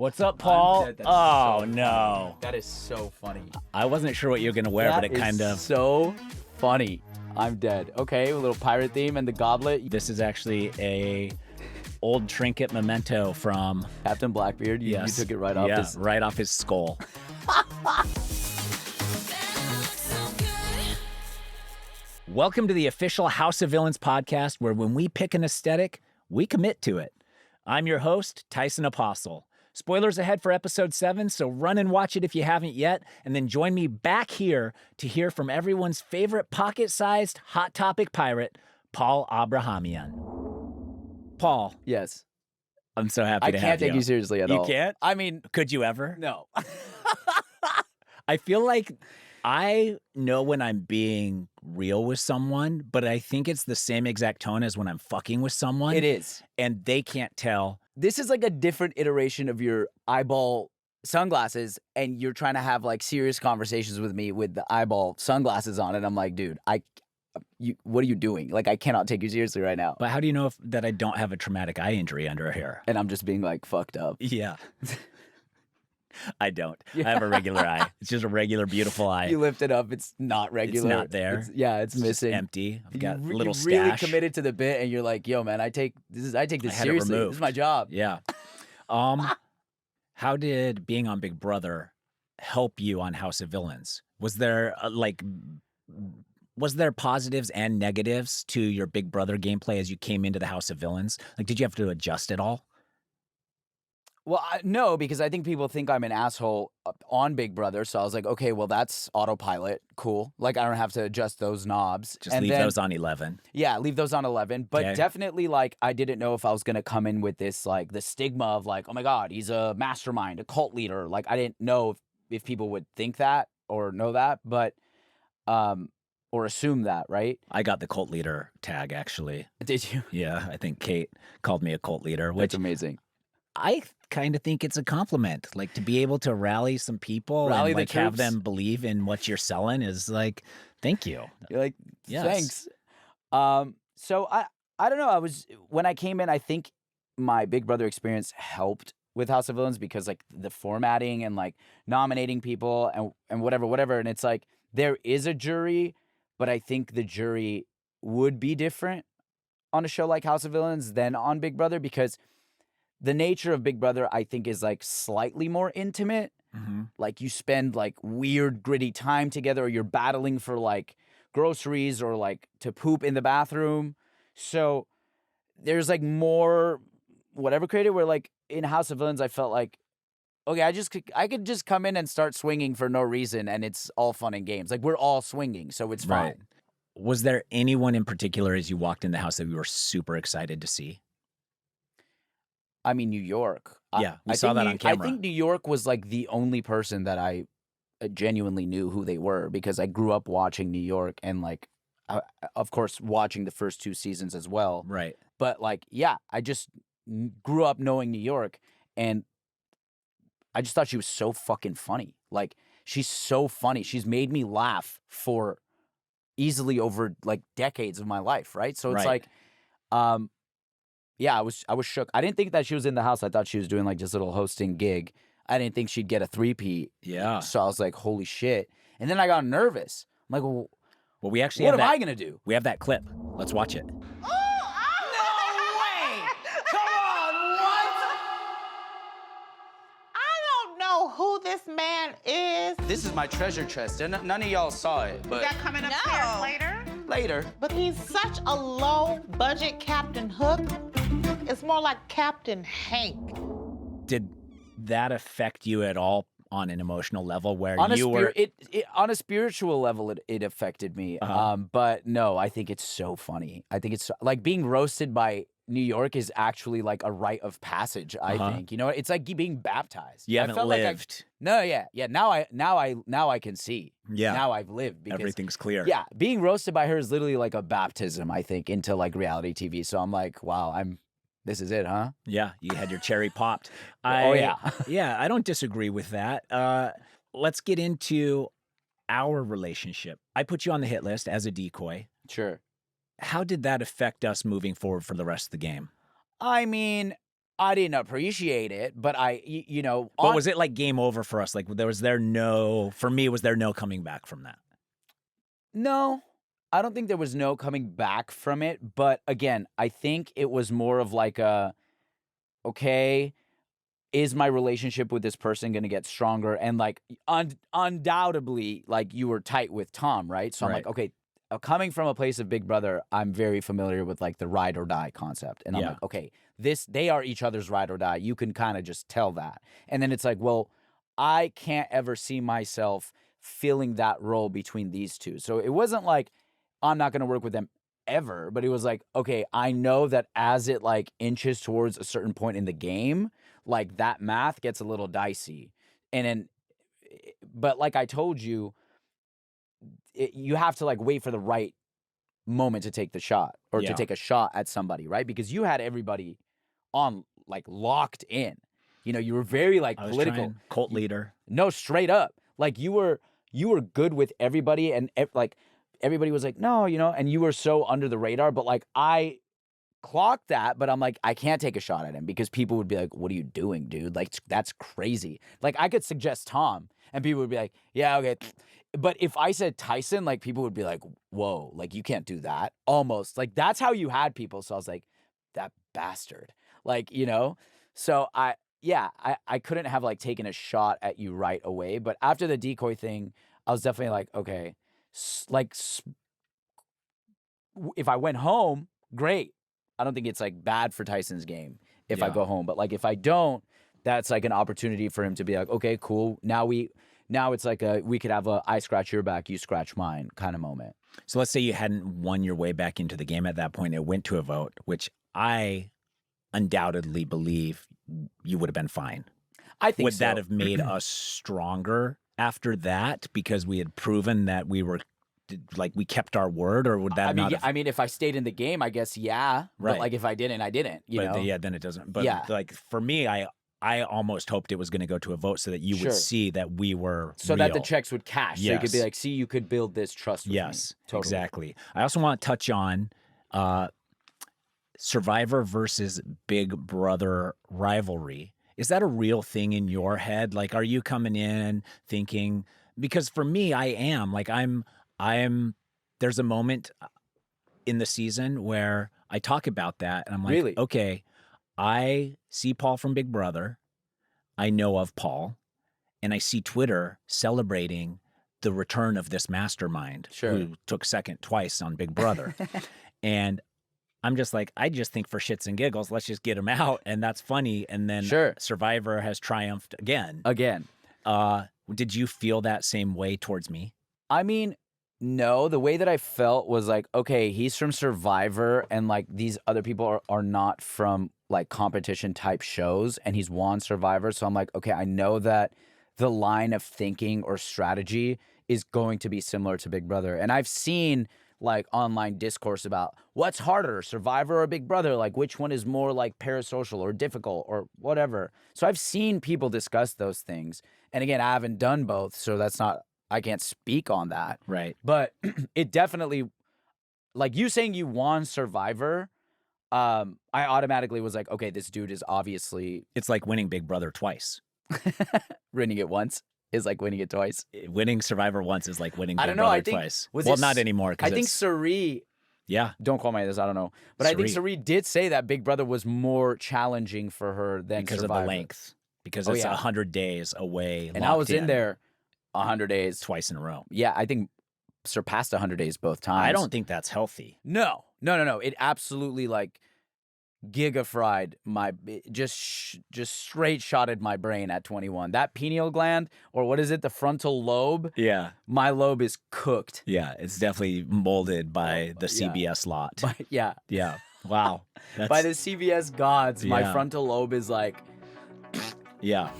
What's up, Paul? That's Oh, so no. funny. That is so funny. I wasn't sure what you were going to wear, but it kind of... so funny. I'm dead. Okay, a little pirate theme and the goblet. This is actually a old trinket memento from... Captain Blackbeard. You took it right off his... right off his skull. Welcome to the official House of Villains podcast, where when we pick an aesthetic, we commit to it. I'm your host, Tyson Apostol. Spoilers ahead for episode 7, so run and watch it if you haven't yet, and then join me back here to hear from everyone's favorite pocket-sized Hot Topic pirate, Paul Abrahamian. Paul. Yes. I'm so happy to have you. I can't take you seriously at all. You can't? I mean... Could you ever? No. I feel like I know when I'm being real with someone, but I think it's the same exact tone as when I'm fucking with someone. It is. And they can't tell. This is like a different iteration of your eyeball sunglasses, and you're trying to have like serious conversations with me with the eyeball sunglasses on, and I'm like, dude, what are you doing? Like, I cannot take you seriously right now. But how do you know that I don't have a traumatic eye injury under here? And I'm just being like fucked up. Yeah. I don't. Yeah. I have a regular eye. It's just a regular, beautiful eye. You lift it up. It's not regular. It's not there. It's missing. Just empty. I've got a little stash. You're really committed to the bit, and you're like, yo, man, I take this seriously. This is my job. Yeah. How did being on Big Brother help you on House of Villains? Was there positives and negatives to your Big Brother gameplay as you came into the House of Villains? Like, did you have to adjust at all? Well, no, because I think people think I'm an asshole on Big Brother. So I was like, okay, well, that's autopilot. Cool. Like, I don't have to adjust those knobs. Just leave those on 11. Yeah, leave those on 11. But okay. Definitely, like, I didn't know if I was going to come in with this, like, the stigma of, like, oh, my God, he's a mastermind, a cult leader. Like, I didn't know if people would think that or know that, but, or assume that, right? I got the cult leader tag, actually. Did you? Yeah, I think Kate called me a cult leader. Which That's amazing. I kind of think it's a compliment, like to be able to rally some people and like have them believe in what you're selling is like, thank you. You're like, yes. Thanks. So I don't know. When I came in, I think my Big Brother experience helped with House of Villains because like the formatting and like nominating people and whatever. And it's like, there is a jury, but I think the jury would be different on a show like House of Villains than on Big Brother because the nature of Big Brother, I think, is like slightly more intimate. Mm-hmm. Like you spend like weird, gritty time together, or you're battling for like groceries or like to poop in the bathroom. So there's like more whatever created where like in House of Villains, I felt like, okay, I could just come in and start swinging for no reason and it's all fun and games. Like we're all swinging, so it's fine. Right. Was there anyone in particular as you walked in the house that you were super excited to see? I mean, New York. Yeah, we saw that on camera. I think New York was like the only person that I genuinely knew who they were because I grew up watching New York and like, of course, watching the first 2 seasons as well. Right. But like, yeah, I just grew up knowing New York and I just thought she was so fucking funny. Like, she's so funny. She's made me laugh for easily over like decades of my life, right? So it's like, yeah, I was shook. I didn't think that she was in the house. I thought she was doing like this little hosting gig. I didn't think she'd get a 3-peat. Yeah. So I was like, holy shit. And then I got nervous. I'm like, well we actually what am I going to do? We have that clip. Let's watch it. No way! Come on, what? I don't know who this man is. This is my treasure chest. And none of y'all saw it, but... Is that coming upstairs later? Later. But he's such a low-budget Captain Hook. It's more like Captain Hank. Did that affect you at all on an emotional level where on a spiritual level, it affected me. But no, I think it's so funny. I think it's like being roasted by New York is actually like a rite of passage. I think, you know, it's like being baptized. You haven't lived. Now I can see. Yeah. Now I've lived because everything's clear. Yeah. Being roasted by her is literally like a baptism, I think, into like reality TV. So I'm like, wow, this is it, huh? Yeah. You had your cherry popped. Yeah. Yeah. I don't disagree with that. Let's get into our relationship. I put you on the hit list as a decoy. Sure. How did that affect us moving forward for the rest of the game? I mean, I didn't appreciate it, but you know. But was it like game over for us? Like, was there no coming back from that? No, I don't think there was no coming back from it. But again, I think it was more of like okay, is my relationship with this person going to get stronger? And like undoubtedly, like you were tight with Tom, right? So I'm like, okay, coming from a place of Big Brother, I'm very familiar with like the ride or die concept. And I'm like, okay, they are each other's ride or die. You can kind of just tell that. And then it's like, well, I can't ever see myself filling that role between these two. So it wasn't like I'm not going to work with them ever, but it was like, okay, I know that as it like inches towards a certain point in the game, like that math gets a little dicey. And then, but like I told you, you have to like wait for the right moment to take the shot or to take a shot at somebody, right? Because you had everybody on like locked in. You know, you were very like political. Cult leader. No, straight up. Like you were good with everybody, and like everybody was like, no, you know, and you were so under the radar. But like I clocked that, but I'm like, I can't take a shot at him because people would be like, what are you doing, dude? Like that's crazy. Like I could suggest Tom and people would be like, yeah, okay. But if I said Tyson, like people would be like, whoa, like you can't do that. Almost like that's how you had people. So I was like, that bastard. Like, you know, so I couldn't have like taken a shot at you right away. But after the decoy thing, I was definitely like, okay, if I went home, great. I don't think it's like bad for Tyson's game if I go home. But like if I don't, that's like an opportunity for him to be like, okay, cool. Now it's like we could have a I scratch your back, you scratch mine kind of moment. So let's say you hadn't won your way back into the game at that point. It went to a vote, which I undoubtedly believe you would have been fine. I think would that have made us stronger after that because we had proven that we were like we kept our word, or would that not have... I mean, if I stayed in the game, I guess right. But like if I didn't, I didn't. You know? Yeah, then it doesn't. But like for me, I almost hoped it was going to go to a vote so that you would see that we were so real. that the checks would cash. So you could be like, see, you could build this trust with me. Yes, totally. Exactly. I also want to touch on Survivor versus Big Brother rivalry. Is that a real thing in your head? Like, are you coming in thinking, because for me, I am like, there's a moment in the season where I talk about that and I'm like, really? Okay, I see Paul from Big Brother. I know of Paul, and I see Twitter celebrating the return of this mastermind who took second twice on Big Brother. And I'm just like, I just think for shits and giggles, let's just get him out. And that's funny. And then Survivor has triumphed again. Did you feel that same way towards me? I mean, no, the way that I felt was like, okay, he's from Survivor and like these other people are not from like competition type shows, and he's won Survivor. So I'm like, okay, I know that the line of thinking or strategy is going to be similar to Big Brother. And I've seen like online discourse about what's harder, Survivor or Big Brother, like which one is more like parasocial or difficult or whatever. So I've seen people discuss those things. And again, I haven't done both, so I can't speak on that. Right. But it definitely, like you saying you won Survivor, I automatically was like, okay, this dude is obviously... It's like winning Big Brother twice. Winning it once is like winning it twice. Winning Survivor once is like winning Big Brother twice. Well, not anymore. I think Sari... Yeah. Don't call me this, I don't know. But I think Sari did say that Big Brother was more challenging for her than because Survivor. Of the length. Because it's 100 days away. And I was in there 100 days. Twice in a row. Yeah, I think surpassed 100 days both times. I don't think that's healthy. No. It absolutely like giga fried my, just straight shotted my brain at 21. That pineal gland, or what is it, the frontal lobe? Yeah. My lobe is cooked. Yeah, it's definitely molded by the CBS lot. Yeah. Wow. By the CBS gods, my frontal lobe is like... Yeah.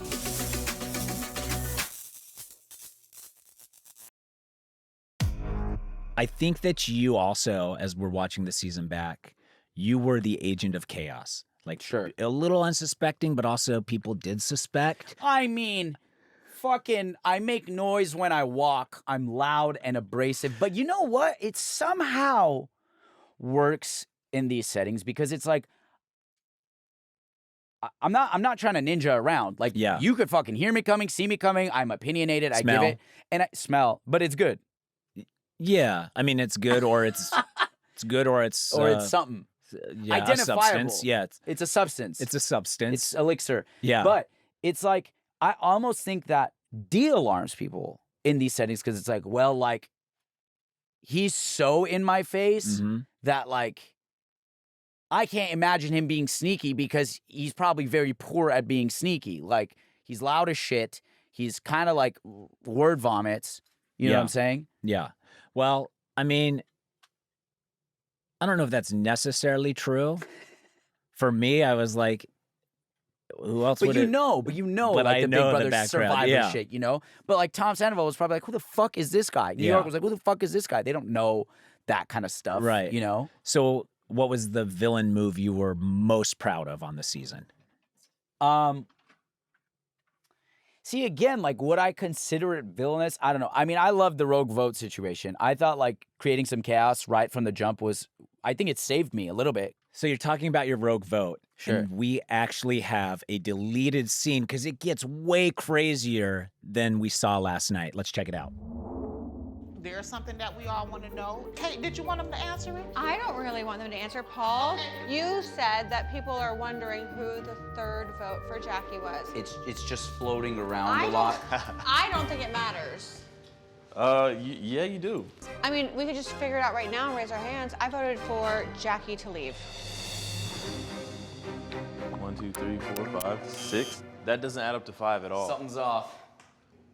I think that you also, as we're watching the season back, you were the agent of chaos. Like, a little unsuspecting, but also people did suspect. I mean, fucking, I make noise when I walk. I'm loud and abrasive. But you know what? It somehow works in these settings because it's like, I'm not trying to ninja around. Like, you could fucking hear me coming, see me coming. I'm opinionated. I give it, and I smell, but it's good. Yeah, I mean, it's good, or it's good, or it's something. Yeah, identifiable. A substance. Yeah, it's a substance. It's a substance. It's elixir. Yeah, but it's like I almost think that de-alarms people in these settings because it's like, well, like he's so in my face that like I can't imagine him being sneaky because he's probably very poor at being sneaky. Like he's loud as shit. He's kind of like word vomits. You know what I'm saying? Yeah. Well, I mean, I don't know if that's necessarily true. For me, I was like, who else would But you know, but like I the know Big the Brother background, Survivor shit, you know? But like Tom Sandoval was probably like, who the fuck is this guy? New York was like, who the fuck is this guy? They don't know that kind of stuff, right? You know? So what was the villain move you were most proud of on the season? See, again, like, would I consider it villainous? I don't know. I mean, I love the rogue vote situation. I thought, like, creating some chaos right from the jump I think it saved me a little bit. So you're talking about your rogue vote. Sure. And we actually have a deleted scene because it gets way crazier than we saw last night. Let's check it out. There's something that we all want to know. Kate, did you want them to answer it? I don't really want them to answer. Paul, you said that people are wondering who the third vote for Jackie was. It's just floating around a lot. I don't think it matters. Yeah, you do. I mean, we could just figure it out right now and raise our hands. I voted for Jackie to leave. 1, 2, 3, 4, 5, 6. That doesn't add up to 5 at all. Something's off.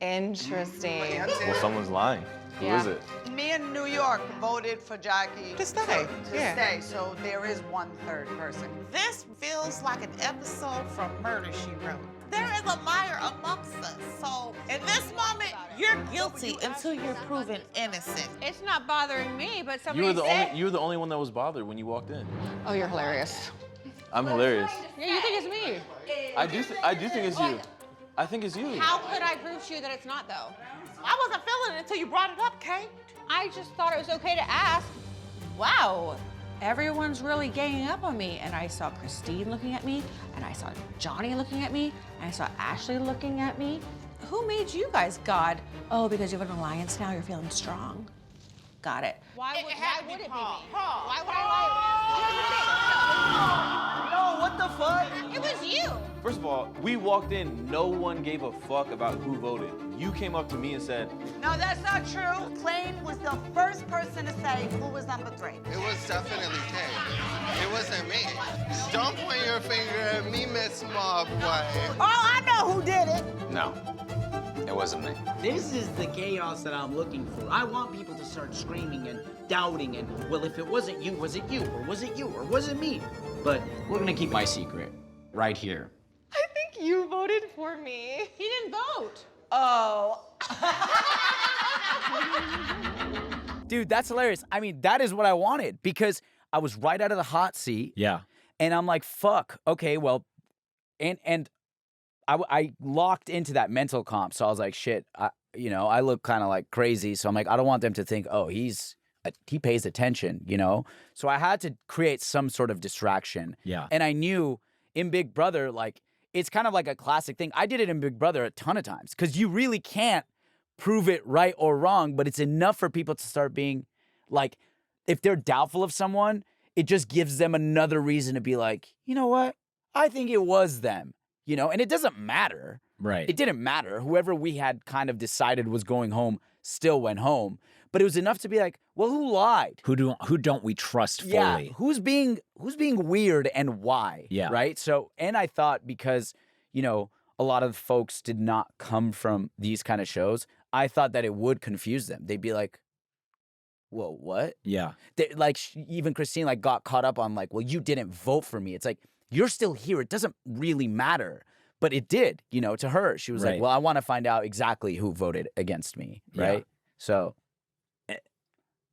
Interesting. Well, someone's lying. Who is it? Me in New York voted for Jackie To stay. to stay, so there is one third person. This feels like an episode from Murder, She Wrote. There is a liar amongst us. So in this moment, you're guilty until you're proven innocent. It's not bothering me, but somebody You were the only one that was bothered when you walked in. Oh, you're hilarious. I'm hilarious. Yeah, you think it's me. I do think it's you. I think it's you. How could I prove to you that it's not, though? I wasn't feeling it until you brought it up, Kate. I just thought it was okay to ask. Wow, everyone's really ganging up on me. And I saw Christine looking at me, and I saw Johnny looking at me, and I saw Ashley looking at me. Who made you guys God? Oh, because you have an alliance now, you're feeling strong. Got it. Why would it be me? Why would I lie? No, what the fuck? It was you. First of all, we walked in, no one gave a fuck about who voted. You came up to me and said, No, that's not true. Klain was the first person to say who was number 3. It was definitely Kate. It wasn't me. Don't point your finger at me, Miss Mob Wife. Oh, I know who did it. No, it wasn't me. This is the chaos that I'm looking for. I want people to start screaming and doubting and, well, if it wasn't you, was it you? Or was it you? Or was it me? But we're gonna keep my secret right here. I think you voted for me. He didn't vote. Oh. Dude, that's hilarious. I mean, that is what I wanted because I was right out of the hot seat. Yeah. And I'm like, fuck. Okay, well, and I locked into that mental comp. So I was like, shit, I look kind of like crazy. So I'm like, I don't want them to think, oh, he pays attention, you know? So I had to create some sort of distraction. Yeah. And I knew in Big Brother, like, it's kind of like a classic thing. I did it in Big Brother a ton of times because you really can't prove it right or wrong, but it's enough for people to start being like, if they're doubtful of someone, it just gives them another reason to be like, you know what? I think it was them, you know? And it doesn't matter. Right. It didn't matter. Whoever we had kind of decided was going home still went home. But it was enough to be like, well, who lied? Who don't we trust fully? Yeah, who's being weird and why? Yeah. Right? So, and I thought because, you know, a lot of folks did not come from these kind of shows, I thought that it would confuse them. They'd be like, well, what? Yeah. Like, even Christine, like, got caught up on, like, well, you didn't vote for me. It's like, you're still here. It doesn't really matter. But it did, you know, to her. She was Right. like, well, I want to find out exactly who voted against me, right? Yeah. So.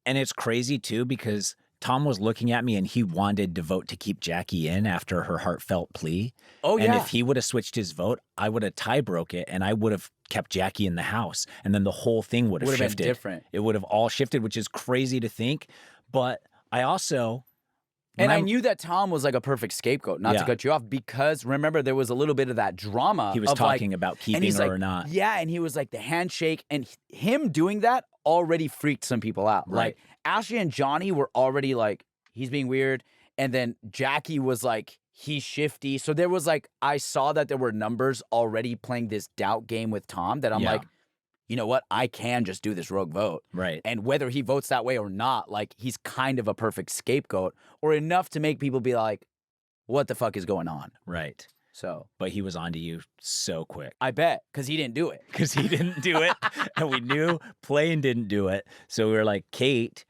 And it's crazy, too, because Tom was looking at me and he wanted to vote to keep Jackie in after her heartfelt plea. Oh, yeah. And if he would have switched his vote, I would have tie broke it and I would have kept Jackie in the house. And then the whole thing would have Would have been shifted. different. It would have all shifted, which is crazy to think. But I also, And I knew that Tom was like a perfect scapegoat, not to cut you off, because remember there was a little bit of that drama. He was of talking like, about keeping her like, or not. Yeah, and he was like the handshake, and him doing that already freaked some people out. Right. Like Ashley and Johnny were already like, he's being weird, and then Jackie was like, he's shifty. So there was like, I saw that there were numbers already playing this doubt game with Tom that I'm like, you know what? I can just do this rogue vote. Right. And whether he votes that way or not, like he's kind of a perfect scapegoat or enough to make people be like, what the fuck is going on? Right. So. But he was onto you so quick. I bet, because he didn't do it. Because he didn't do it. And we knew Plain didn't do it. So we were like, Kate,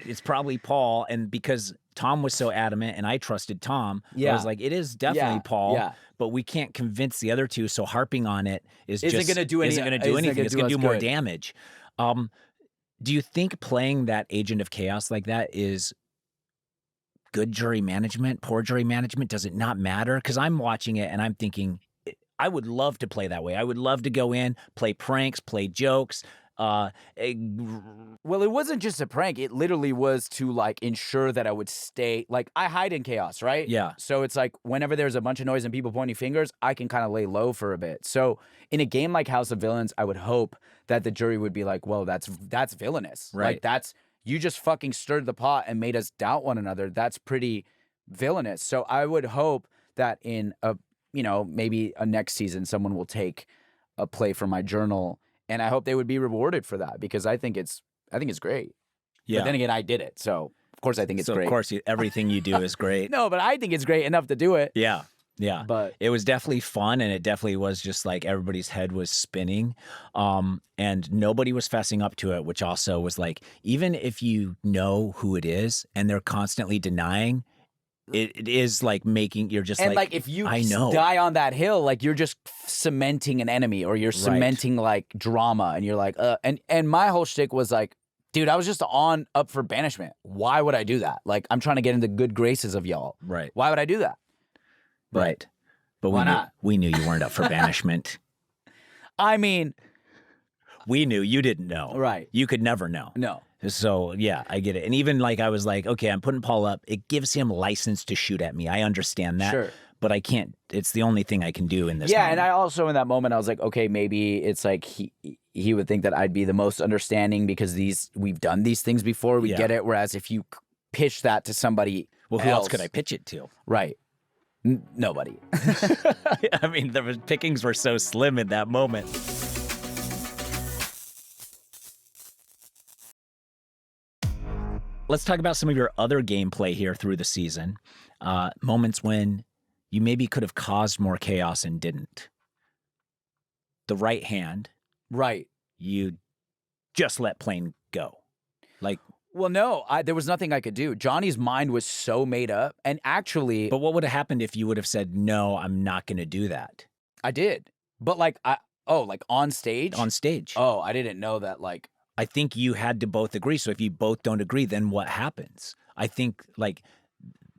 it's probably Paul. And because Tom was so adamant and I trusted Tom, I was like, it is definitely Paul. Yeah. But we can't convince the other two, so harping on it isn't going to do anything. It's going to do more damage. Do you think playing that agent of chaos like that is good jury management, poor jury management? Does it not matter? Because I'm watching it and I'm thinking, I would love to play that way. I would love to go in, play pranks, play jokes. Well, it wasn't just a prank. It literally was to like ensure that I would stay, like I hide in chaos, right? Yeah. So it's like whenever there's a bunch of noise and people pointing fingers, I can kind of lay low for a bit. So in a game like House of Villains, I would hope that the jury would be like, well, that's villainous. Right. Like you just fucking stirred the pot and made us doubt one another. That's pretty villainous. So I would hope that in maybe a next season, someone will take a play from my journal. And I hope they would be rewarded for that because I think it's great. Yeah. But then again, I did it, so of course I think it's great. Of course, everything you do is great. No, but I think it's great enough to do it. Yeah. Yeah. But it was definitely fun, and it definitely was just like everybody's head was spinning. And nobody was fessing up to it, which also was like, even if you know who it is and they're constantly denying, it is like making you're just and like if you die on that hill, like you're just cementing an enemy or you're cementing like drama, and you're like and my whole shtick was like, dude, I was just up for banishment. Why would I do that? Like I'm trying to get in the good graces of y'all. Right. Why would I do that? Right. But why not? We knew you weren't up for banishment. I mean, we knew you didn't know. Right. You could never know. No. So, yeah, I get it. And even like I was like, okay, I'm putting Paul up. It gives him license to shoot at me. I understand that. Sure. But I can't. It's the only thing I can do in this moment. And I also in that moment I was like, okay, maybe it's like he would think that I'd be the most understanding because we've done these things before. We get it. Whereas if you pitch that to somebody who else could I pitch it to? Right. Nobody. I mean, the pickings were so slim in that moment. Let's talk about some of your other gameplay here through the season. Moments when you maybe could have caused more chaos and didn't. The right hand. Right. You just let Plain go. Like, well, no, there was nothing I could do. Johnny's mind was so made up. And actually... But what would have happened if you would have said, no, I'm not going to do that? I did. But like, like on stage? On stage. Oh, I didn't know that like... I think you had to both agree. So if you both don't agree, then what happens? I think like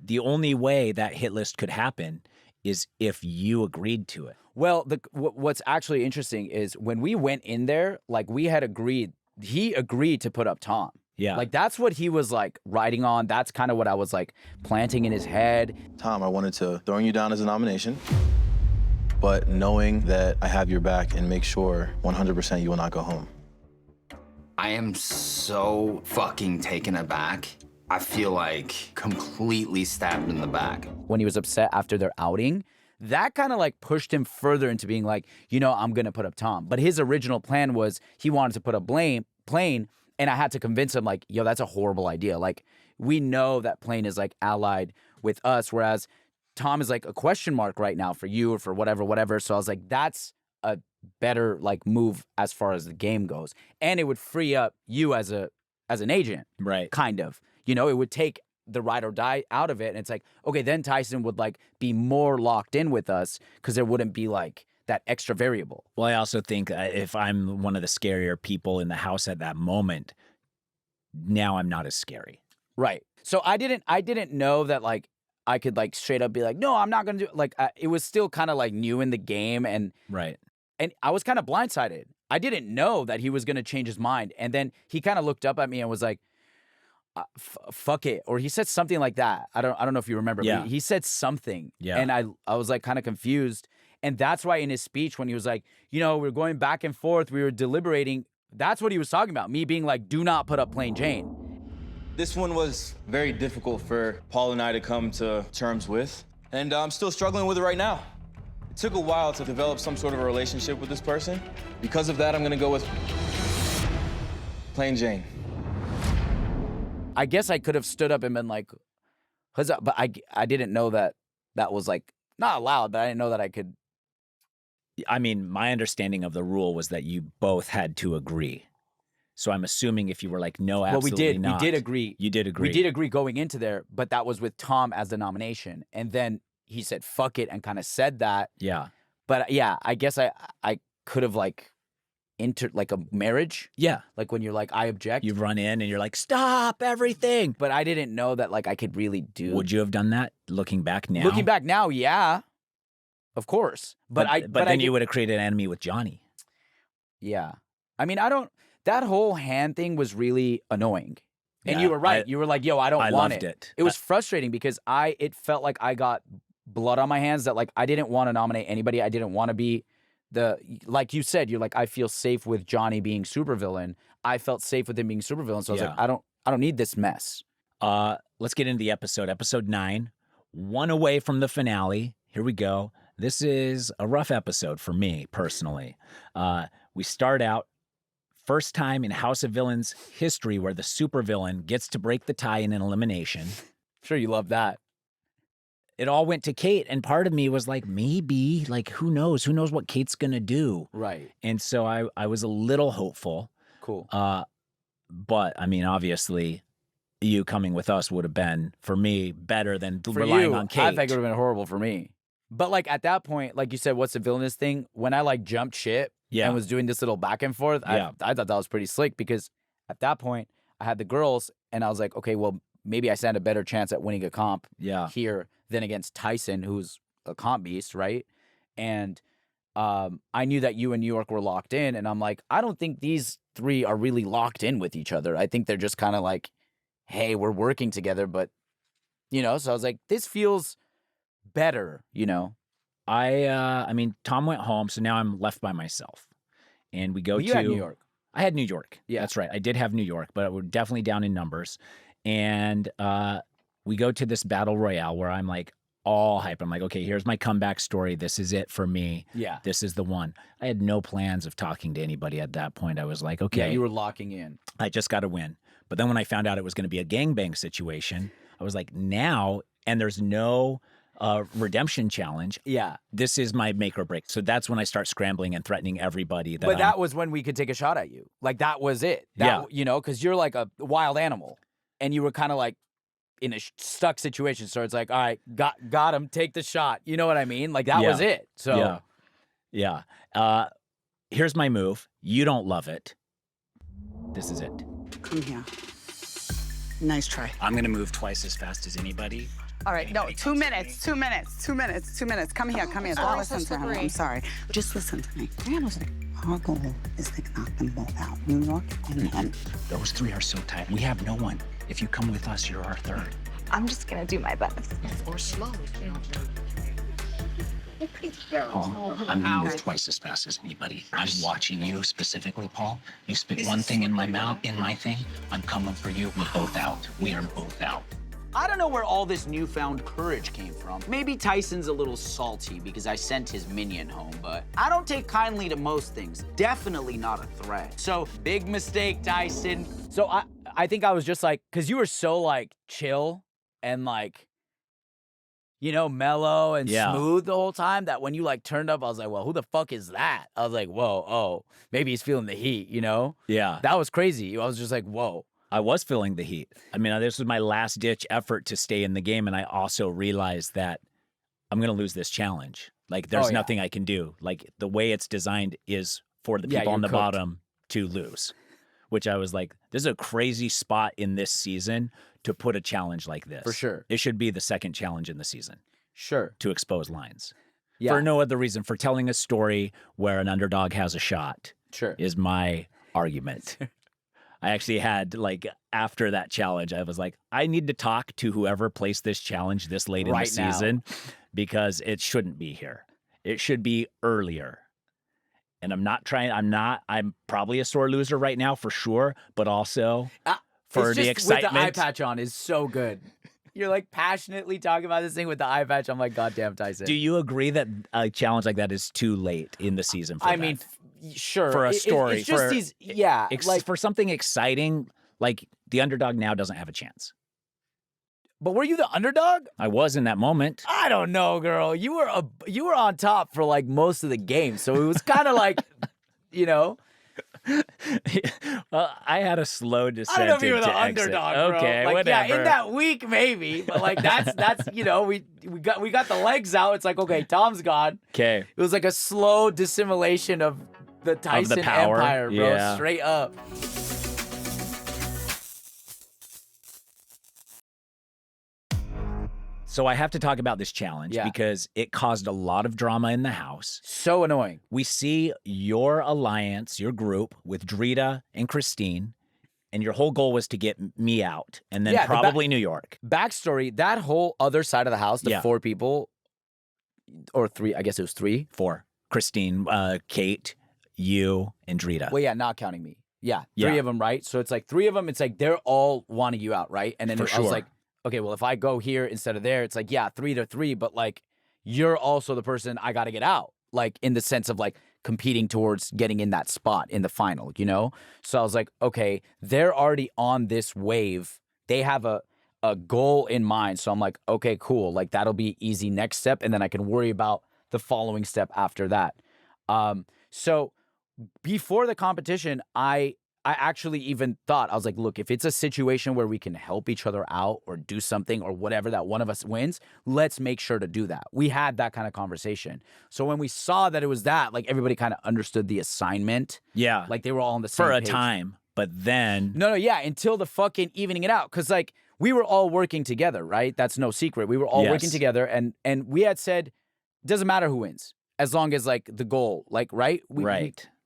the only way that hit list could happen is if you agreed to it. Well, what's actually interesting is when we went in there, like we had agreed, he agreed to put up Tom. Yeah. Like that's what he was like riding on. That's kind of what I was like planting in his head. Tom, I wanted to throw you down as a nomination, but knowing that I have your back and make sure 100% you will not go home. I am so fucking taken aback. I feel like completely stabbed in the back. When he was upset after their outing, that kind of like pushed him further into being like, I'm going to put up Tom. But his original plan was he wanted to put up Plain, and I had to convince him like, yo, that's a horrible idea. Like, we know that Plain is like allied with us, whereas Tom is like a question mark right now for you or for whatever. So I was like, that's a better like move as far as the game goes, and it would free up you as an agent, right? Kind of, it would take the ride or die out of it, and it's like, okay, then Tyson would like be more locked in with us because there wouldn't be like that extra variable. Well, I also think if I'm one of the scarier people in the house at that moment, now I'm not as scary, right? So I didn't know that like I could like straight up be like, no, I'm not gonna do it. Like it was still kind of like new in the game, and right. And I was kind of blindsided. I didn't know that he was going to change his mind. And then he kind of looked up at me and was like, fuck it, or he said something like that. I don't know if you remember. Yeah. But he said something. Yeah. And I was like kind of confused. And that's why in his speech when he was like, we're going back and forth, we were deliberating. That's what he was talking about. Me being like, do not put up plain Jane. This one was very difficult for Paul and I to come to terms with. And I'm still struggling with it right now. It took a while to develop some sort of a relationship with this person. Because of that, I'm gonna go with plain Jane. I guess I could have stood up and been like, huzzah, but I didn't know that was like, not allowed, but I didn't know that I could. I mean, my understanding of the rule was that you both had to agree. So I'm assuming if you were like, no, absolutely not. We did agree. You did agree. We did agree going into there, but that was with Tom as the nomination. And then he said, fuck it, and kind of said that. Yeah. But yeah, I guess I could have like entered like a marriage. Yeah. Like when you're like, I object. You run in and you're like, stop everything. But I didn't know that like I could really do. Would you have done that looking back now? Looking back now, yeah. Of course. But then you would have created an enemy with Johnny. Yeah. I mean, that whole hand thing was really annoying. And Yeah, you were right. You were like, yo, I don't want loved it. It was frustrating because it felt like I got blood on my hands that like I didn't want to nominate anybody. I didn't want to be like you said, you're like, I feel safe with Johnny being supervillain. I felt safe with him being supervillain. So I was like, I don't need this mess. Let's get into the episode. Episode 9, one away from the finale. Here we go. This is a rough episode for me personally. We start out, first time in House of Villains history where the supervillain gets to break the tie in an elimination. Sure, you love that. It all went to Kate, and part of me was like, maybe, like, who knows? Who knows what Kate's gonna do? Right. And so I was a little hopeful. Cool. But, I mean, obviously, you coming with us would have been, for me, better than For relying you, on Kate. I think it would have been horrible for me. But, like, at that point, like you said, what's the villainous thing? When I, like, jumped ship and was doing this little back and forth, I thought that was pretty slick because at that point, I had the girls, and I was like, okay, well, maybe I stand a better chance at winning a comp here than against Tyson, who's a comp beast, right? And I knew that you and New York were locked in, and I'm like, I don't think these three are really locked in with each other. I think they're just kind of like, hey, we're working together, but, so I was like, this feels better, I mean, Tom went home, so now I'm left by myself. And we go you had New York. I had New York. Yeah. That's right. I did have New York, but we're definitely down in numbers. And we go to this battle royale where I'm like all hype. I'm like, okay, here's my comeback story. This is it for me. Yeah. This is the one. I had no plans of talking to anybody at that point. I was like, okay. Yeah, you were locking in. I just got to win. But then when I found out it was going to be a gangbang situation, I was like, now, and there's no redemption challenge. Yeah. This is my make or break. So that's when I start scrambling and threatening everybody. That was when we could take a shot at you. Like, that was it. Because you're like a wild animal. And you were kind of like in a stuck situation. So it's like, all right, got him, take the shot. You know what I mean? Like, that was it. So yeah. Here's my move. You don't love it. This is it. Come here. Nice try. I'm going to move twice as fast as anybody. All right, no, 2 minutes. Come here, come here. Don't listen to him. I'm sorry. Just listen to me. I am listening. Our goal is to knock them both out. New York and him. Those three are so tight. We have no one. If you come with us, you're our third. I'm just gonna do my best. Or slow. Paul, I'm gonna move twice as fast as anybody. I'm watching you specifically, Paul. You spit one thing in my mouth, in my thing, I'm coming for you. We're both out. We are both out. I don't know where all this newfound courage came from. Maybe Tyson's a little salty because I sent his minion home, but I don't take kindly to most things. Definitely not a threat. So, big mistake, Tyson. So I think I was just like, because you were so like chill and like, mellow and smooth the whole time that when you like turned up, I was like, well, who the fuck is that? I was like, whoa, maybe he's feeling the heat, Yeah. That was crazy. I was just like, whoa. I was feeling the heat. I mean, this was my last ditch effort to stay in the game. And I also realized that I'm going to lose this challenge. Like, there's nothing I can do. Like, the way it's designed is for the people on the bottom to lose, which I was like, this is a crazy spot in this season to put a challenge like this. For sure. It should be the second challenge in the season. Sure. To expose lines. Yeah. For no other reason, for telling a story where an underdog has a shot. Sure. Is my argument. I actually had, like, after that challenge, I was like, I need to talk to whoever placed this challenge this late in the Right now. season because it shouldn't be here. It should be earlier. And I'm probably a sore loser right now for sure, but also for it's the just excitement. with the eye patch on is so good. You're like passionately talking about this thing with the eye patch. I'm like, goddamn, Tyson. Do you agree that a challenge like that is too late in the season for I that? mean, sure. For a story. It's just for, these, yeah. Like, for something exciting, like the underdog now doesn't have a chance. but were you the underdog? I was in that moment. I don't know, girl. You were on top for like most of the game, so it was kind of like, you know. Well, I had a slow descent. I don't know if you were the into exit. underdog, bro. Okay, like, whatever. Yeah, in that week maybe, but like that's you know we got the legs out. It's like, okay, Tom's gone. Okay. It was like a slow dissimulation of the Tyson power. empire, bro. Yeah. Straight up. So I have to talk about this challenge because it caused a lot of drama in the house. So annoying. We see your alliance, your group with Drita and Christine, and your whole goal was to get me out and then probably New York. Backstory, that whole other side of the house, the 4 people, or 3, I guess it was 3. 4. Christine, Kate, you, and Drita. Well, yeah, not counting me. Yeah, 3 of them, right? So it's like 3 of them, it's like they're all wanting you out, right? And then I was like, okay, well, if I go here instead of there, it's like, yeah, 3-3, but like, you're also the person I got to get out, like in the sense of like competing towards getting in that spot in the final, you know? So I was like, okay, they're already on this wave. They have a goal in mind. So I'm like, okay, cool. Like that'll be easy next step. And then I can worry about the following step after that. So before the competition, I actually even thought, I was like, look, if it's a situation where we can help each other out or do something or whatever that one of us wins, let's make sure to do that. We had that kind of conversation. So when we saw that it was that, like everybody kind of understood the assignment. Yeah. Like they were all on the same for a page. time, but then. No, yeah, until the fucking evening it out. Because like we were all working together, right? That's no secret. We were all working together and we had said, it doesn't matter who wins as long as like the goal, like, right?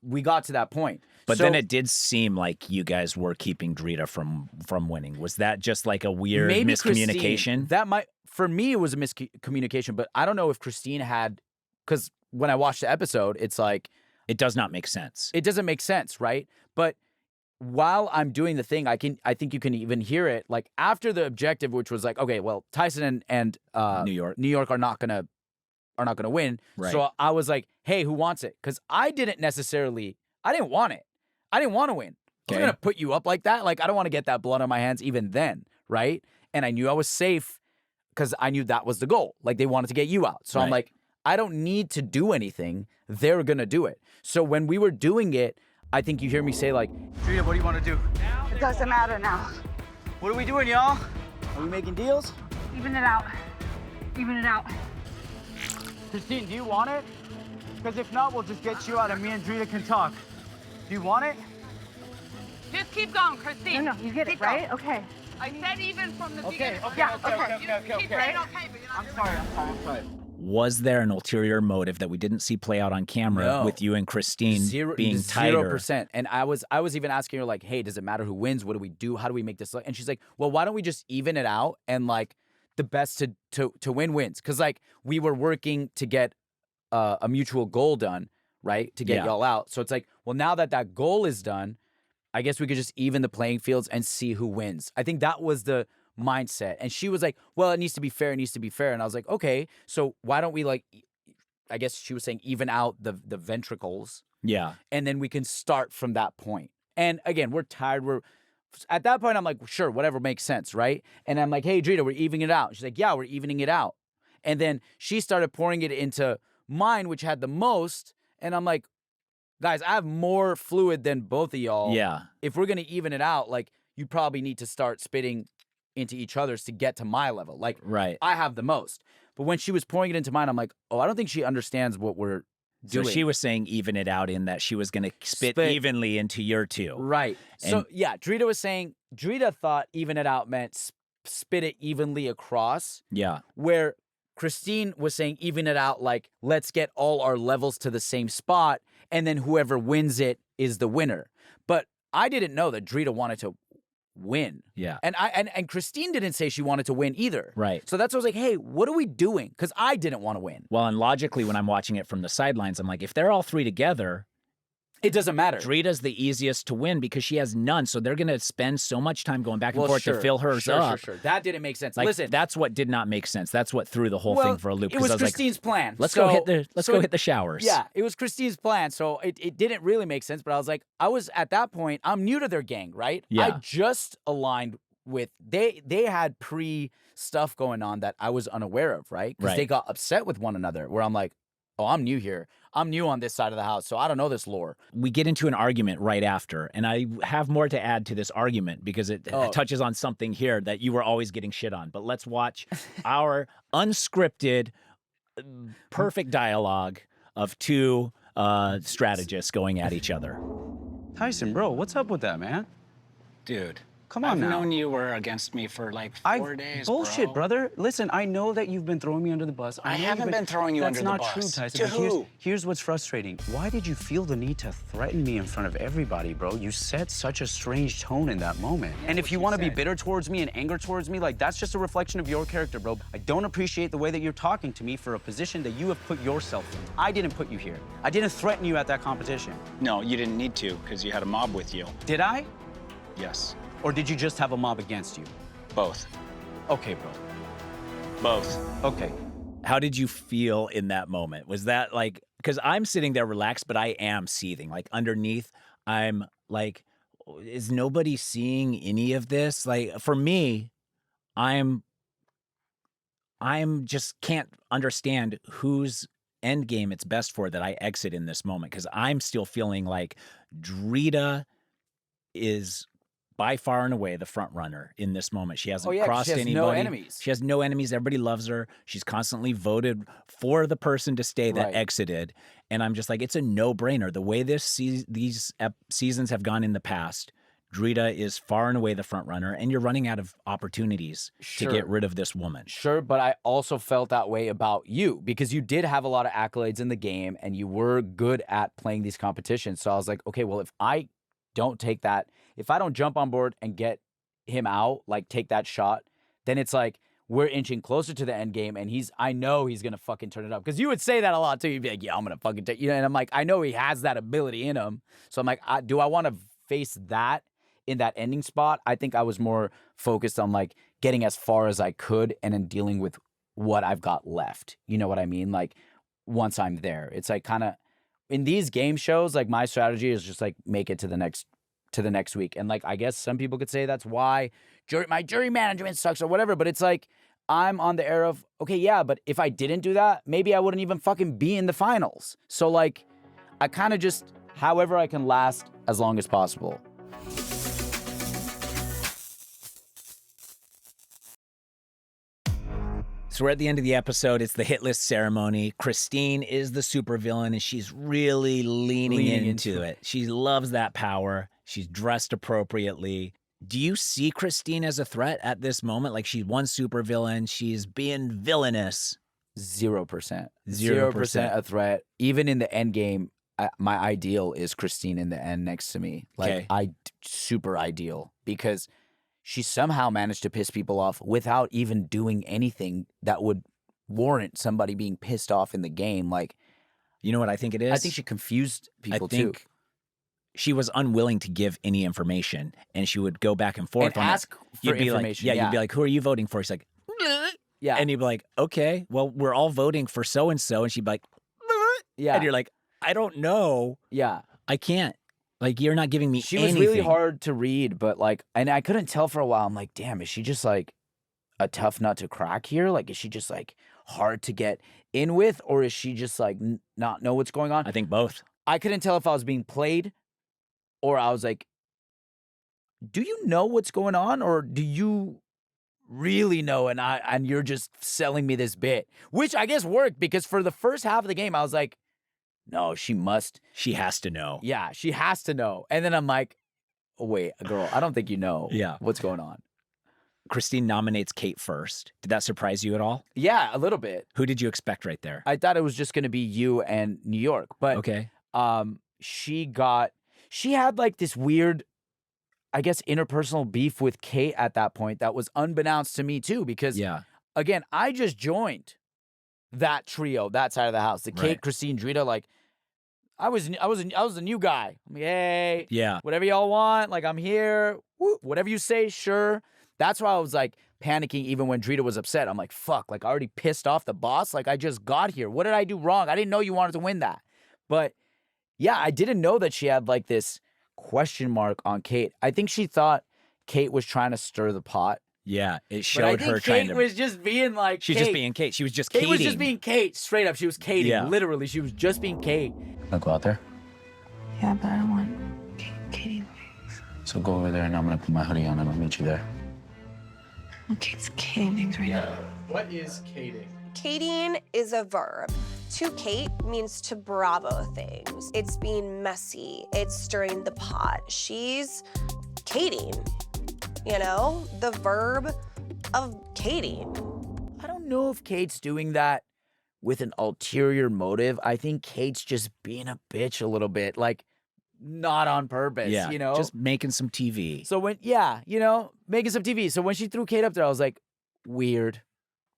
We got to that point. But then it did seem like you guys were keeping Drita from winning. Was that just like a weird miscommunication? Christine, that might, for me, it was a miscommunication, but I don't know if Christine had, because when I watched the episode, it's like. It does not make sense. It doesn't make sense, right? But while I'm doing the thing, I think you can even hear it, like after the objective, which was like, okay, well, Tyson and New York are not gonna win. Right. So I was like, hey, who wants it? Because I didn't want it. I didn't want to win. I was going to put you up like that. Like, I don't want to get that blood on my hands even then, right? And I knew I was safe because I knew that was the goal. Like, they wanted to get you out. So I'm like, I don't need to do anything. They're going to do it. So when we were doing it, I think you hear me say like, Drita, what do you want to do? It doesn't matter now. What are we doing, y'all? Are we making deals? Even it out. Even it out. Christine, do you want it? Because if not, we'll just get you out and me and Drita can talk. Do you want it? Just keep going, Christine. No, you get it, right? Okay. I said even from the beginning. Okay. Keep saying okay, but you're not I'm sorry. Was there an ulterior motive that we didn't see play out on camera with you and Christine being tighter? 0%. And I was even asking her like, hey, does it matter who wins? What do we do? How do we make this look? And she's like, well, why don't we just even it out and like the best to win wins? Because like we were working to get a mutual goal done, right? To get y'all out. So it's like, well, now that goal is done, I guess we could just even the playing fields and see who wins. I think that was the mindset. And she was like, well, it needs to be fair. It needs to be fair. And I was like, okay, so why don't we like, I guess she was saying even out the ventricles. Yeah. And then we can start from that point. And again, we're tired. At that point, I'm like, sure, whatever makes sense, right? And I'm like, hey, Drita, we're evening it out. She's like, yeah, we're evening it out. And then she started pouring it into mine, which had the most. And I'm like, guys, I have more fluid than both of y'all. Yeah. If we're going to even it out, like, you probably need to start spitting into each other's to get to my level. Like, I have the most. But when she was pouring it into mine, I'm like, oh, I don't think she understands what we're doing. So she was saying even it out in that she was going to spit evenly into your two. Right. And so, yeah, Drita was saying, Drita thought even it out meant spit it evenly across. Yeah. Where Christine was saying even it out like, let's get all our levels to the same spot, and then whoever wins it is the winner. But I didn't know that Drita wanted to win. Yeah. And Christine didn't say she wanted to win either. Right. So that's why I was like, hey, what are we doing? Because I didn't want to win. Well, and logically, when I'm watching it from the sidelines, I'm like, if they're all three together, it doesn't matter. Drita's the easiest to win because she has none. So they're going to spend so much time going back and forth to fill hers up. Sure. That didn't make sense. Like, Listen, that's what did not make sense. That's what threw the whole thing for a loop. It was I was Christine's plan. Let's go hit the showers. Yeah, it was Christine's plan. So it didn't really make sense. But I was like, at that point, I'm new to their gang, right? Yeah. I just aligned with they had stuff going on that I was unaware of, right? Because they got upset with one another. Where I'm like, oh, I'm new here. I'm new on this side of the house, so I don't know this lore. We get into an argument right after, and I have more to add to this argument because it touches on something here that you were always getting shit on. But let's watch our unscripted, perfect dialogue of two strategists going at each other. Tyson, bro, what's up with that, man? Dude. Come on now. I've known you were against me for like 4 days, Bullshit, bro. brother. Listen, I know that you've been throwing me under the bus. I haven't been throwing you under the bus. That's not true, Tyson. To who? Here's what's frustrating. Why did you feel the need to threaten me in front of everybody, bro? You set such a strange tone in that moment. And if you want to be bitter towards me and anger towards me, like, that's just a reflection of your character, bro. I don't appreciate the way that you're talking to me for a position that you have put yourself in. I didn't put you here. I didn't threaten you at that competition. No, you didn't need to because you had a mob with you. Did I? Yes. Or did you just have a mob against you? Both. Okay, bro. Both. Okay. How did you feel in that moment? Was that like, because I'm sitting there relaxed, but I am seething. Like underneath, I'm like, is nobody seeing any of this? Like for me, I'm just can't understand whose end game it's best for that I exit in this moment. Because I'm still feeling like Drita is by far and away the front runner in this moment. She hasn't crossed she has anybody. no enemies. She has no enemies. Everybody loves her. She's constantly voted for the person to stay that exited. And I'm just like, it's a no-brainer. The way these seasons have gone in the past, Drita is far and away the front runner, and you're running out of opportunities to get rid of this woman. Sure, but I also felt that way about you because you did have a lot of accolades in the game, and you were good at playing these competitions. So I was like, okay, well, if I don't take that, if I don't jump on board and get him out, like take that shot, then it's like we're inching closer to the end game, and I know he's gonna fucking turn it up. Because you would say that a lot too. You'd be like, yeah, I'm gonna fucking take, and I'm like, I know he has that ability in him. So I'm like, do I want to face that in that ending spot? I think I was more focused on like getting as far as I could and then dealing with what I've got left. You know what I mean? Like once I'm there, it's like kind of in these game shows, like my strategy is just like make it to the next week. And like, I guess some people could say that's why my jury management sucks or whatever, but it's like, I'm on the air of, okay, yeah, but if I didn't do that, maybe I wouldn't even fucking be in the finals. So like, I kind of just, however I can last as long as possible. So we're at the end of the episode. It's the hit list ceremony. Christine is the supervillain, and she's really leaning into it. She loves that power. She's dressed appropriately. Do you see Christine as a threat at this moment? Like she's one supervillain. She's being villainous. 0%. 0% a threat. Even in the end game, my ideal is Christine in the end next to me. Like super ideal because she somehow managed to piss people off without even doing anything that would warrant somebody being pissed off in the game. Like, you know what I think it is? I think she confused people too. She was unwilling to give any information, and she would go back and forth and on ask for information. Like, you'd be like, "Who are you voting for?" She's like, "Yeah," and you'd be like, "Okay, well, we're all voting for so and so," and she'd be like, "Yeah," and you're like, "I don't know. Yeah, I can't. Like, you're not giving me." She anything. was really hard to read, but like, and I couldn't tell for a while. I'm like, damn, is she just like a tough nut to crack here? Like, is she just like hard to get in with, or is she just like not know what's going on? I think both. I couldn't tell if I was being played. Or I was like, do you know what's going on? Or do you really know and you're just selling me this bit? Which I guess worked because for the first half of the game, I was like, no, she must. She has to know. Yeah, she has to know. And then I'm like, oh, wait, girl, I don't think you know what's going on. Christine nominates Kate first. Did that surprise you at all? Yeah, a little bit. Who did you expect right there? I thought it was just going to be you and New York. But okay. She had like this weird I guess, interpersonal beef with Kate at that point that was unbeknownst to me too, because again, I just joined that trio, that side of the house. The Kate, Christine, Drita, like I was a new guy. I'm like, hey, whatever y'all want, like I'm here. Woo, whatever you say, sure. That's why I was like panicking even when Drita was upset. I'm like, fuck, like I already pissed off the boss. Like I just got here. What did I do wrong? I didn't know you wanted to win that. But yeah, I didn't know that she had like this question mark on Kate. I think she thought Kate was trying to stir the pot. Yeah, it showed But I think her trying to. Kate was just being like She's Kate. just being Kate. She was just Kate Kating. was just being Kate, straight up. She was Kating, Yeah. literally. She was just being Kate. I'll go out there. Yeah, but I don't want Katie. So go over there and I'm gonna put my hoodie on and I'll meet you there. Okay, it's Katie things right now. What is Kating? Kating is a verb. To Kate means to bravo things. It's being messy. It's stirring the pot. She's Kating, you know? The verb of Kating. I don't know if Kate's doing that with an ulterior motive. I think Kate's just being a bitch a little bit, like not on purpose, Yeah, you know? just making some TV. So when, making some TV. So when she threw Kate up there, I was like, weird.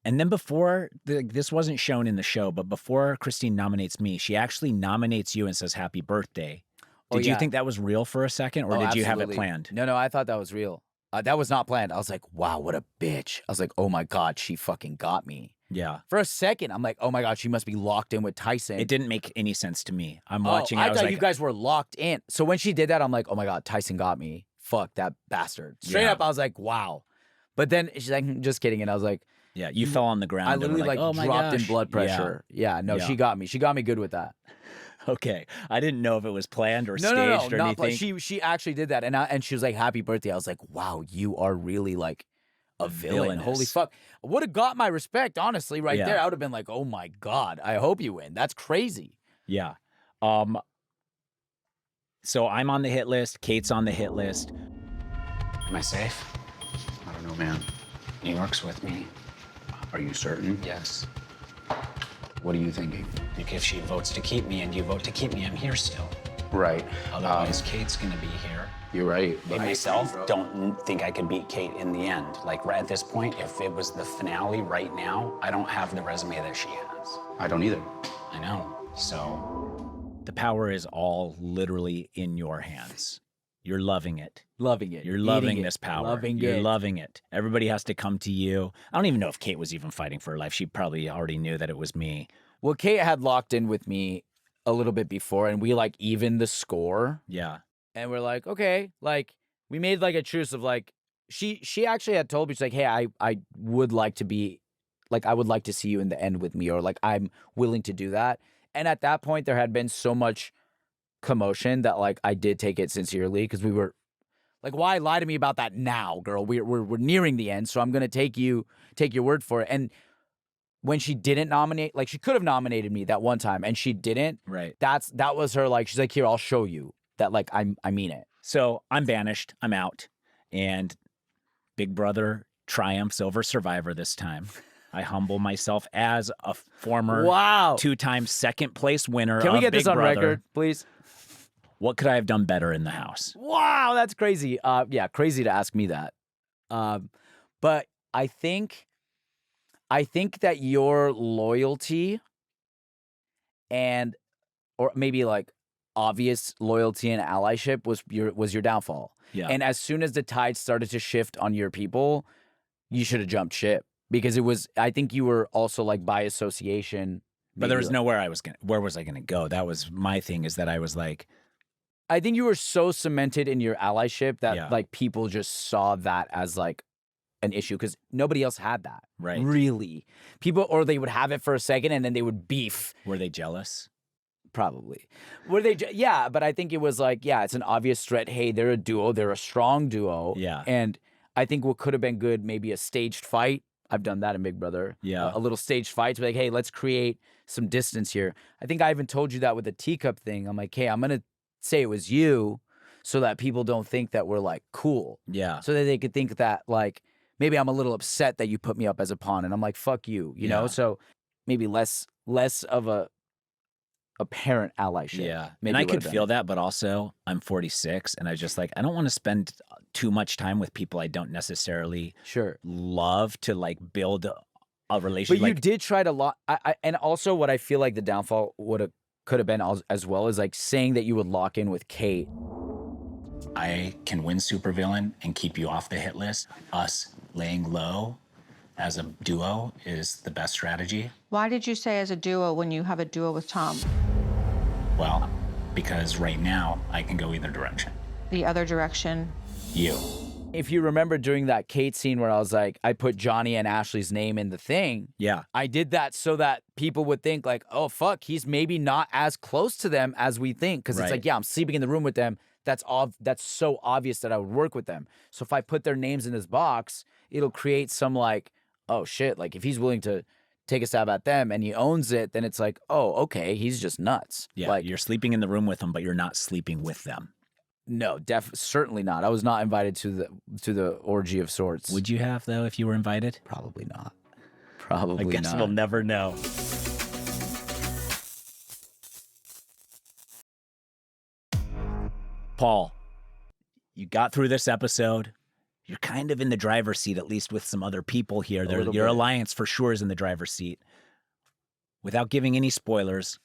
And then before, this wasn't shown in the show, but before Christine nominates me, she actually nominates you and says happy birthday. Did you think that was real for a second, or did you have it planned? No, I thought that was real. That was not planned. I was like, wow, what a bitch. I was like, oh my God, she fucking got me. Yeah. For a second, I'm like, oh my God, she must be locked in with Tyson. It didn't make any sense to me. I'm watching. I was thought like, you guys were locked in. So when she did that, I'm like, oh my God, Tyson got me. Fuck that bastard. Straight up, I was like, wow. But then she's like, just kidding. And I was like, yeah, you fell on the ground. I and were literally like oh my dropped in gosh. blood pressure. Yeah, no, Yeah. she got me. She got me good with that. Okay. I didn't know if it was planned or No, staged or not anything. she actually did that, and she was like, "Happy birthday!" I was like, "Wow, you are really like a villain." Villainous. Holy fuck! Would have got my respect, honestly, right Yeah. there. I would have been like, "Oh my God, I hope you win." That's crazy. Yeah. So I'm on the hit list. Kate's on the hit list. Am I safe? I don't know, man. New York's with me. Are you certain? Yes. What are you thinking? Like if she votes to keep me and you vote to keep me, I'm here still. Right. Otherwise, Kate's gonna be here. You're right. I myself don't think I could beat Kate in the end. Like right at this point, if it was the finale right now, I don't have the resume that she has. I don't either. I know. So The power is all literally in your hands. You're loving it. Loving it. You're Eating loving it. this power. Loving You're it. loving it. Everybody has to come to you. I don't even know if Kate was even fighting for her life. She probably already knew that it was me. Well, Kate had locked in with me a little bit before, and we like evened the score. Yeah. And we're like, okay, like we made like a truce of like she actually had told me, she's like, hey, I would like to be like, I would like to see you in the end with me, or like I'm willing to do that. And at that point there had been so much commotion that like I did take it sincerely, because we were like, why lie to me about that now, girl? We're nearing the end, so I'm gonna take your word for it. And when she didn't nominate, like she could have nominated me that one time and she didn't. Right. That was her, like, she's like, here, I'll show you that like I mean it. So I'm banished. I'm out. And Big Brother triumphs over Survivor this time. I humble myself as a former two-time second place winner. Can we of get this Big on Brother. record, please? What could I have done better in the house? Wow, that's crazy. Yeah, crazy to ask me that. But I think that your loyalty or maybe like obvious loyalty and allyship was your downfall. Yeah. And as soon as the tide started to shift on your people, you should have jumped ship, because I think you were also like by association. But there was maybe, nowhere where was I going to go? That was my thing, is that I was like, I think you were so cemented in your allyship that Yeah. like people just saw that as like an issue, because nobody else had that. Right. Really. People, or they would have it for a second and then they would beef. were they jealous? Probably. Were they? Yeah, but I think it was like, yeah, it's an obvious threat. Hey, they're a duo. They're a strong duo. Yeah. And I think what could have been good, maybe a staged fight. I've done that in Big Brother. Yeah. A little staged fight to be like, hey, let's create some distance here. I think I even told you that with the teacup thing. I'm like, hey, I'm going to say it was you so that people don't think that we're like cool. Yeah. So that they could think that like, maybe I'm a little upset that you put me up as a pawn. And I'm like, fuck you, you know? Yeah. So maybe less of a apparent allyship. Yeah. Maybe And I it would've could been. feel that, but also I'm 46 and I just like, I don't want to spend too much time with people I don't necessarily love to like build a relationship. But you did try to and also what I feel like the downfall could have been as well as like saying that you would lock in with Kate. I can win supervillain and keep you off the hit list. Us laying low as a duo is the best strategy. Why did you say as a duo when you have a duo with Tom? Well, because right now I can go either direction. The other direction? You. If you remember during that Kate scene where I was like, I put Johnny and Ashley's name in the thing. Yeah. I did that so that people would think like, oh, fuck, he's maybe not as close to them as we think. Because it's like, yeah, I'm sleeping in the room with them. That's so obvious that I would work with them. So if I put their names in this box, it'll create some like, oh, shit. Like if he's willing to take a stab at them and he owns it, then it's like, oh, okay, he's just nuts. Yeah, like you're sleeping in the room with them, but you're not sleeping with them. No, certainly not. I was not invited to the orgy of sorts. Would you have though if you were invited? Probably not. Probably I guess not. we'll never know. Paul, you got through this episode. You're kind of in the driver's seat, at least with some other people here. Your alliance for sure is in the driver's seat. Without giving any spoilers,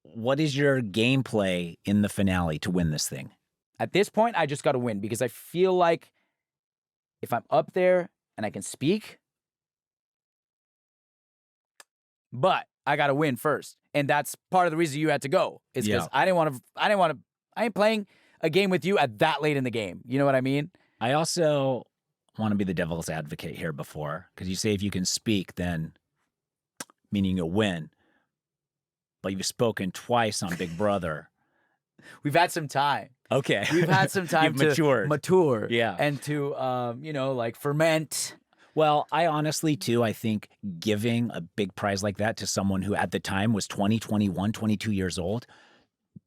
what is your gameplay in the finale to win this thing? At this point, I just got to win because I feel like if I'm up there and I can speak, but I got to win first. And that's part of the reason you had to go is because I ain't playing a game with you at that late in the game. You know what I mean? I also want to be the devil's advocate here because you say if you can speak, then meaning you'll win. But you've spoken twice on Big Brother. We've had some time. Okay. We've had some time to mature. Yeah. And to, like ferment. Well, I honestly, too, I think giving a big prize like that to someone who at the time was 20, 21, 22 years old,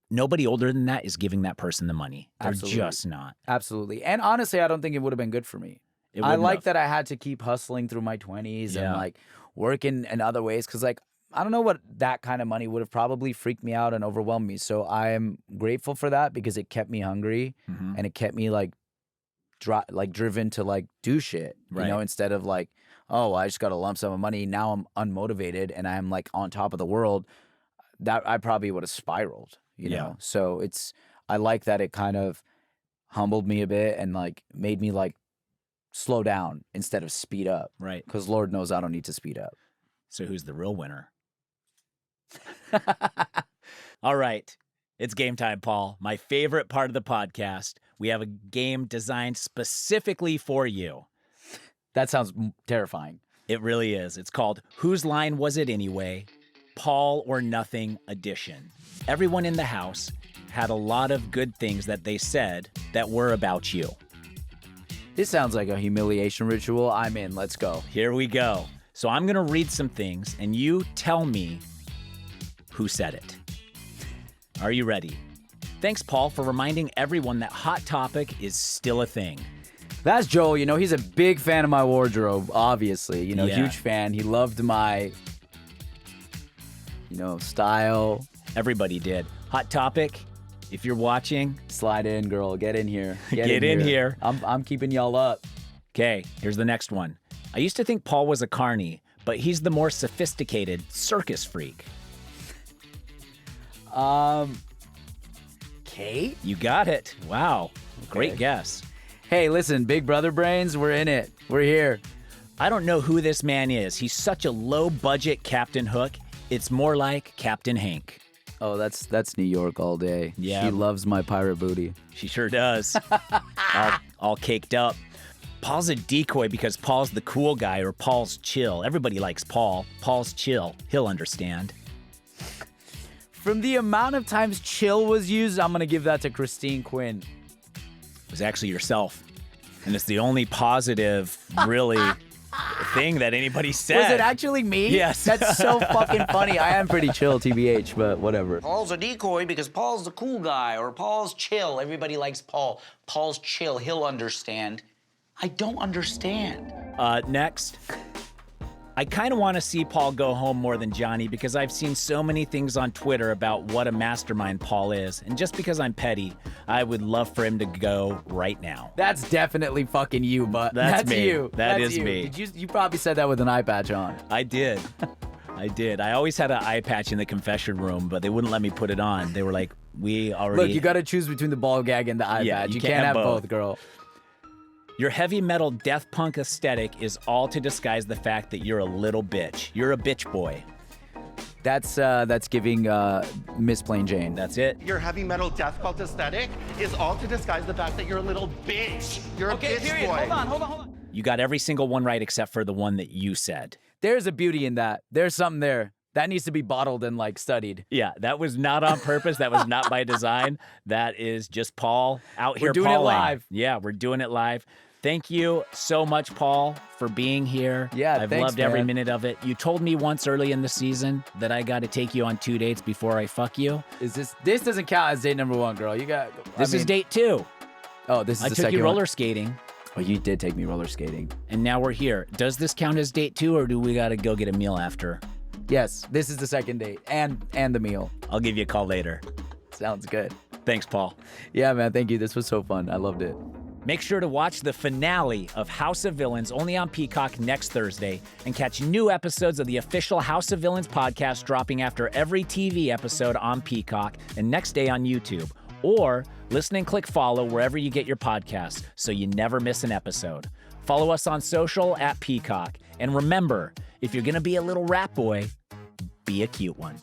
nobody older than that is giving that person the money. They're just not. Absolutely. And honestly, I don't think it would have been good for me. I like that I had to keep hustling through my 20s and like working in other ways because like, I don't know what that kind of money would have probably freaked me out and overwhelmed me. So I am grateful for that because it kept me hungry and it kept me like driven to like do shit, you know, instead of like, oh, I just got a lump sum of money. Now I'm unmotivated and I'm like on top of the world. That I probably would have spiraled, you know? So I like that it kind of humbled me a bit and like made me like slow down instead of speed up. Right. Because Lord knows I don't need to speed up. So who's the real winner? All right. It's game time, Paul. My favorite part of the podcast. We have a game designed specifically for you. That sounds terrifying. It really is. It's called Whose Line Was It Anyway? Paul or Nothing Edition. Everyone in the house had a lot of good things that they said that were about you. This sounds like a humiliation ritual. I'm in. Let's go. Here we go. So I'm going to read some things, and you tell me who said it. Are you ready? Thanks, Paul, for reminding everyone that Hot Topic is still a thing. That's Joel. You know, he's a big fan of my wardrobe, obviously. You know, huge fan. He loved my, style. Everybody did. Hot Topic, if you're watching, slide in, girl. Get in here. Get in here. I'm keeping y'all up. Okay, here's the next one. I used to think Paul was a carny, but he's the more sophisticated circus freak. Kate? You got it. Wow. Okay. Great guess. Hey, listen, Big Brother brains, we're in it. We're here. I don't know who this man is. He's such a low-budget Captain Hook. It's more like Captain Hank. Oh, that's New York all day. Yeah. She loves my pirate booty. She sure does. all caked up. Paul's a decoy because Paul's the cool guy or Paul's chill. Everybody likes Paul. Paul's chill. He'll understand. From the amount of times chill was used, I'm going to give that to Christine Quinn. It was actually yourself. And it's the only positive, really, thing that anybody said. Was it actually me? Yes. That's so fucking funny. I am pretty chill, TBH, but whatever. Paul's a decoy because Paul's the cool guy, or Paul's chill. Everybody likes Paul. Paul's chill. He'll understand. I don't understand. Next. I kind of want to see Paul go home more than Johnny because I've seen so many things on Twitter about what a mastermind Paul is. And just because I'm petty, I would love for him to go right now. That's definitely fucking you, but That's me. you. That's is you. me. You probably said that with an eye patch on. I did. I did. I always had an eye patch in the confession room, but they wouldn't let me put it on. They were like, we already... Look, you got to choose between the ball gag and the eye patch. You can't have both, girl. Your heavy metal death punk aesthetic is all to disguise the fact that you're a little bitch. You're a bitch boy. That's giving Miss Plain Jane. That's it. Your heavy metal death cult aesthetic is all to disguise the fact that you're a little bitch. You're a bitch period. boy. Hold on. You got every single one right except for the one that you said. There's a beauty in that. There's something there. That needs to be bottled and studied. Yeah, that was not on purpose. That was not by design. That is just Paul out here. We're doing it live. Yeah, we're doing it live. Thank you so much, Paul, for being here. Yeah, I've thanks, loved every man. minute of it. You told me once early in the season that I got to take you on 2 dates before I fuck you. This doesn't count as date number 1, girl. This is date 2. Oh, this is I the took second you roller one. skating. Oh, you did take me roller skating. And now we're here. Does this count as date 2, or do we got to go get a meal after? Yes, this is the second date and the meal. I'll give you a call later. Sounds good. Thanks, Paul. Yeah, man. Thank you. This was so fun. I loved it. Make sure to watch the finale of House of Villains only on Peacock next Thursday and catch new episodes of the official House of Villains podcast dropping after every TV episode on Peacock and next day on YouTube. Or listen and click follow wherever you get your podcasts so you never miss an episode. Follow us on social at Peacock. And remember, if you're going to be a little rat boy, be a cute one.